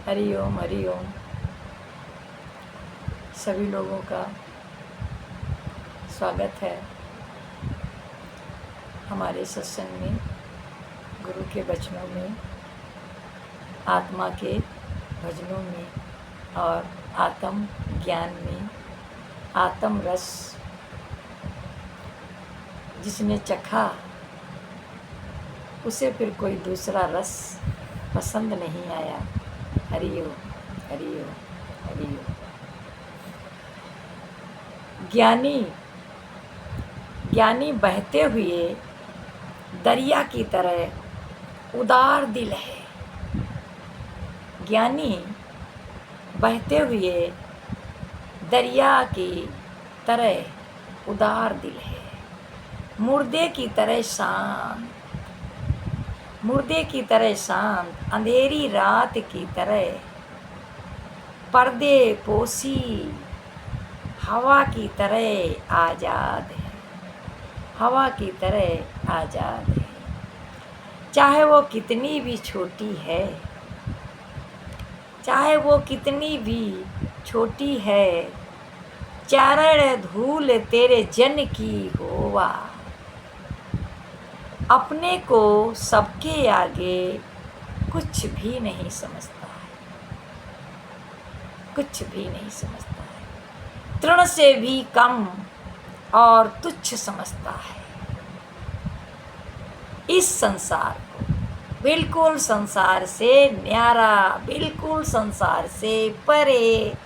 हरि ओम हरि ओम। सभी लोगों का स्वागत है हमारे सत्संग में, गुरु के वचनों में, आत्मा के भजनों में और आत्म ज्ञान में। आत्म रस जिसने चखा उसे फिर कोई दूसरा रस पसंद नहीं आया। हरि ओम हरि ओम हरि ओम। ज्ञानी बहते हुए दरिया की तरह उदार दिल है। ज्ञानी बहते हुए दरिया की तरह उदार दिल है। मुर्दे की तरह शांत, अंधेरी रात की तरह पर्दे पोसी हवा की तरह आज़ाद है। हवा की तरह आज़ाद है, चाहे वो कितनी भी छोटी है, चाहे वो कितनी भी छोटी है। चारण धूल तेरे जन की होवा, अपने को सबके आगे कुछ भी नहीं समझता है, कुछ भी नहीं समझता है। तृण से भी कम और तुच्छ समझता है इस संसार को। बिल्कुल संसार से न्यारा, बिल्कुल संसार से परे।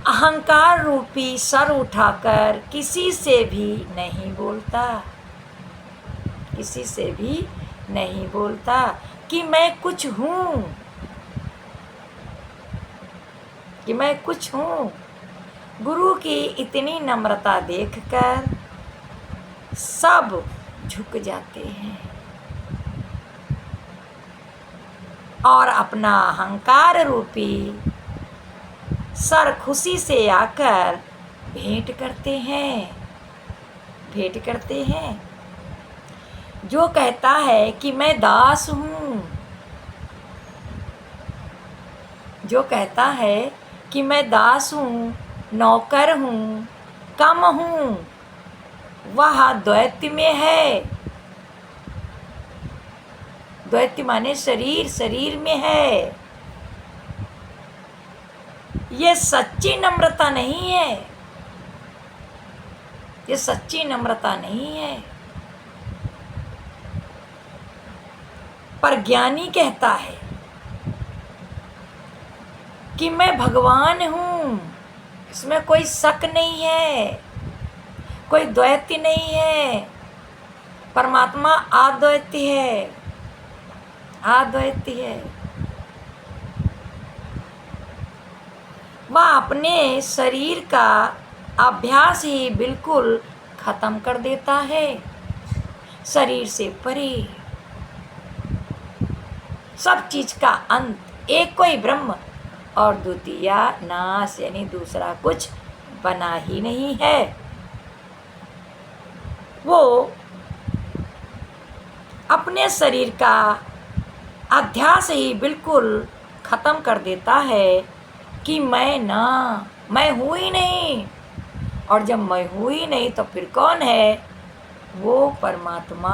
अहंकार रूपी सर उठाकर किसी से भी नहीं बोलता, किसी से भी नहीं बोलता कि मैं कुछ हूँ, कि मैं कुछ हूँ। गुरु की इतनी नम्रता देखकर सब झुक जाते हैं और अपना अहंकार रूपी सर खुशी से आकर भेंट करते हैं। जो कहता है कि मैं दास हूँ, जो कहता है कि मैं दास हूँ, नौकर हूँ, कम हूँ, वह द्वैत में है। द्वैत माने शरीर, शरीर में है। ये सच्ची नम्रता नहीं है, ये सच्ची नम्रता नहीं है। पर ज्ञानी कहता है कि मैं भगवान हूँ, इसमें कोई शक नहीं है, कोई द्वैत नहीं है। परमात्मा अद्वैत है, अद्वैत है। वह अपने शरीर का अभ्यास ही बिल्कुल खत्म कर देता है। शरीर से परे सब चीज का अंत एक कोई ब्रह्म और द्वितीय नाश, यानी दूसरा कुछ बना ही नहीं है। वो अपने शरीर का अध्यास ही बिल्कुल खत्म कर देता है कि मैं हूँ ही नहीं। और जब मैं हूँ ही नहीं तो फिर कौन है? वो परमात्मा,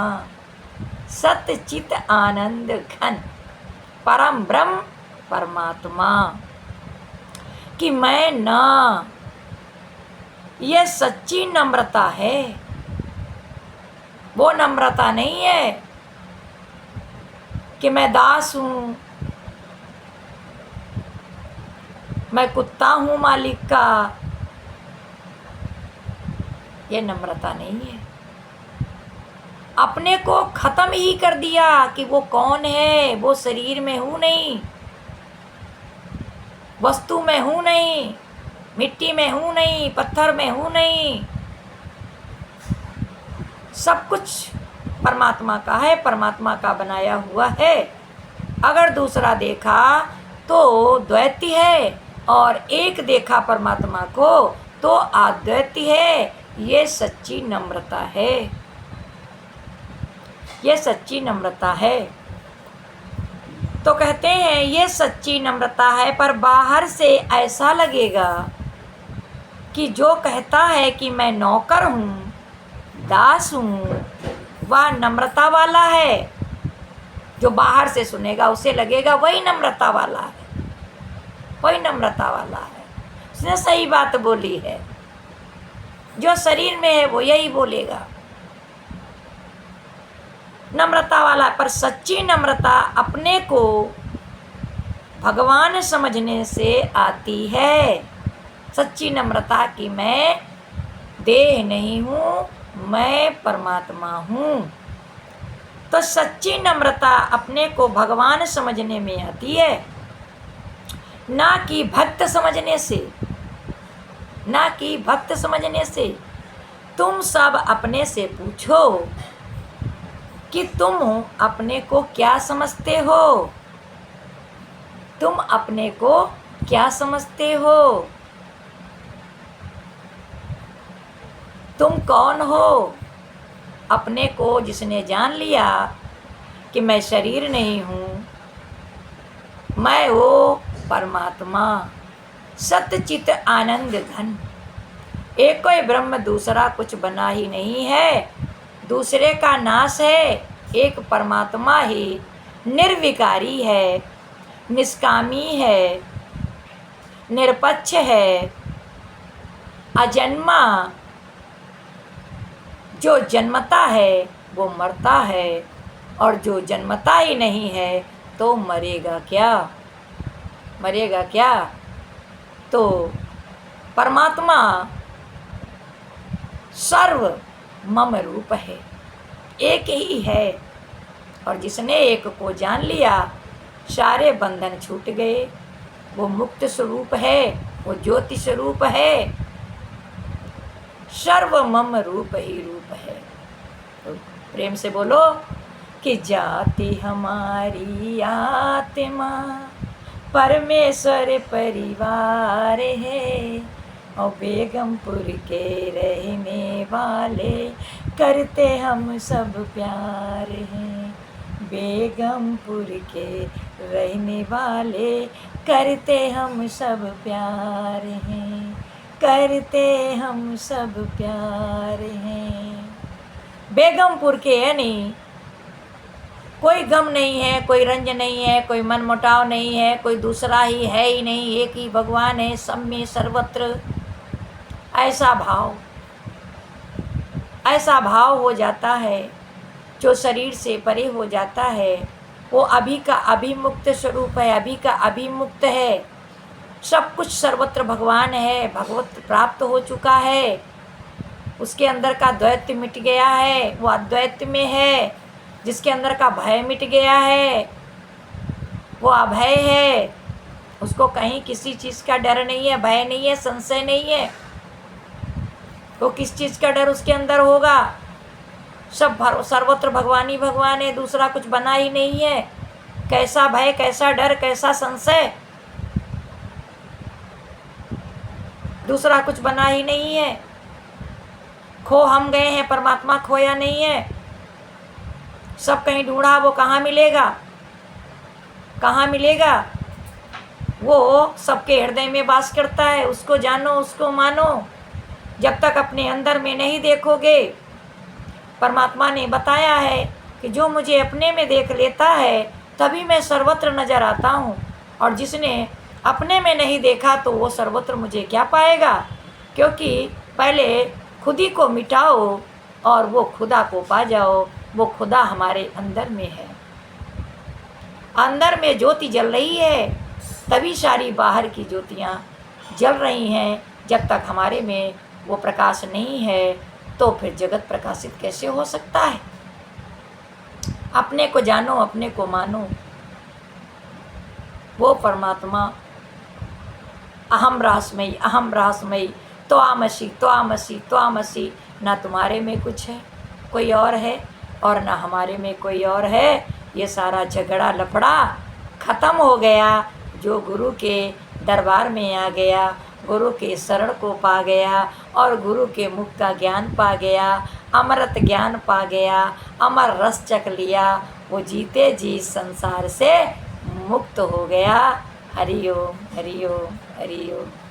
सत्य चित आनंद घन परम ब्रह्म परमात्मा। कि मैं ना, ये सच्ची नम्रता है। वो नम्रता नहीं है कि मैं दास हूँ, मैं कुत्ता हूँ मालिक का। ये नम्रता नहीं है। अपने को खत्म ही कर दिया कि वो कौन है। वो शरीर में हूँ नहीं, वस्तु में हूँ नहीं, मिट्टी में हूँ नहीं, पत्थर में हूँ नहीं। सब कुछ परमात्मा का है, परमात्मा का बनाया हुआ है। अगर दूसरा देखा तो द्वैती है, और एक देखा परमात्मा को तो अद्वैती है। ये सच्ची नम्रता है, ये सच्ची नम्रता है। तो कहते हैं ये सच्ची नम्रता है, पर बाहर से ऐसा लगेगा कि जो कहता है कि मैं नौकर हूँ, दास हूँ, वह नम्रता वाला है। जो बाहर से सुनेगा उसे लगेगा वही नम्रता वाला है, वही नम्रता वाला है, उसने सही बात बोली है। जो शरीर में है वो यही बोलेगा, नम्रता वाला। पर सच्ची नम्रता अपने को भगवान समझने से आती है। सच्ची नम्रता कि मैं देह नहीं हूँ, मैं परमात्मा हूँ। तो सच्ची नम्रता अपने को भगवान समझने में आती है, ना कि भक्त समझने से, ना कि भक्त समझने से। तुम सब अपने से पूछो कि तुम अपने को क्या समझते हो, तुम अपने को क्या समझते हो, तुम कौन हो। अपने को जिसने जान लिया कि मैं शरीर नहीं हूँ, मैं वो परमात्मा सतचित आनंद घन, एक कोई ब्रह्म दूसरा कुछ बना ही नहीं है, दूसरे का नाश है, एक परमात्मा ही निर्विकारी है, निष्कामी है, निरपक्ष है, अजन्मा। जो जन्मता है वो मरता है, और जो जन्मता ही नहीं है तो मरेगा क्या, मरेगा क्या। तो परमात्मा सर्व मम रूप है, एक ही है। और जिसने एक को जान लिया सारे बंधन छूट गए। वो मुक्त स्वरूप है, वो ज्योति स्वरूप है, सर्व मम रूप ही रूप है। तो प्रेम से बोलो कि जाति हमारी आत्मा परमेश्वर परिवार है, और बेगमपुर के रहने वाले करते हम सब प्यार हैं, बेगमपुर के रहने वाले करते हम सब प्यार हैं, करते हम सब प्यार हैं। बेगमपुर के यानी कोई गम नहीं है, कोई रंज नहीं है, कोई मन मुटाव नहीं है, कोई दूसरा ही है ही नहीं, एक ही भगवान है सब में सर्वत्र। ऐसा भाव, ऐसा भाव हो जाता है जो शरीर से परे हो जाता है, वो अभी का अभिमुक्त स्वरूप है, अभी का अभिमुक्त है। सब कुछ सर्वत्र भगवान है, भगवत प्राप्त हो चुका है, उसके अंदर का द्वैत मिट गया है, वो अद्वैत में है। जिसके अंदर का भय मिट गया है वो अभय है, उसको कहीं किसी चीज़ का डर नहीं है, भय नहीं है, संशय नहीं है। तो किस चीज़ का डर उसके अंदर होगा। सब सर्वत्र भगवान ही भगवान है, दूसरा कुछ बना ही नहीं है। कैसा भय, कैसा डर, कैसा संशय, दूसरा कुछ बना ही नहीं है। खो हम गए हैं, परमात्मा खोया नहीं है। सब कहीं ढूंढा, वो कहाँ मिलेगा, कहाँ मिलेगा। वो सबके हृदय में वास करता है, उसको जानो, उसको मानो। जब तक अपने अंदर में नहीं देखोगे, परमात्मा ने बताया है कि जो मुझे अपने में देख लेता है तभी मैं सर्वत्र नज़र आता हूँ, और जिसने अपने में नहीं देखा तो वो सर्वत्र मुझे क्या पाएगा। क्योंकि पहले खुद ही को मिटाओ और वो खुदा को पा जाओ। वो खुदा हमारे अंदर में है, अंदर में ज्योति जल रही है, तभी सारी बाहर की ज्योतियाँ जल रही हैं। जब तक हमारे में वो प्रकाश नहीं है तो फिर जगत प्रकाशित कैसे हो सकता है। अपने को जानो, अपने को मानो। वो परमात्मा अहम रहस्यमयी, अहम रहस्यमयी, त्वामसि त्वामसि त्वामसि। ना तुम्हारे में कुछ है, कोई और है, और ना हमारे में कोई और है। ये सारा झगड़ा लफड़ा ख़त्म हो गया। जो गुरु के दरबार में आ गया, गुरु के शरण को पा गया और गुरु के मुख का ज्ञान पा गया, अमृत ज्ञान पा गया, अमर रस चख लिया, वो जीते जी संसार से मुक्त हो गया। हरि ओम हरि ओम हरि ओम।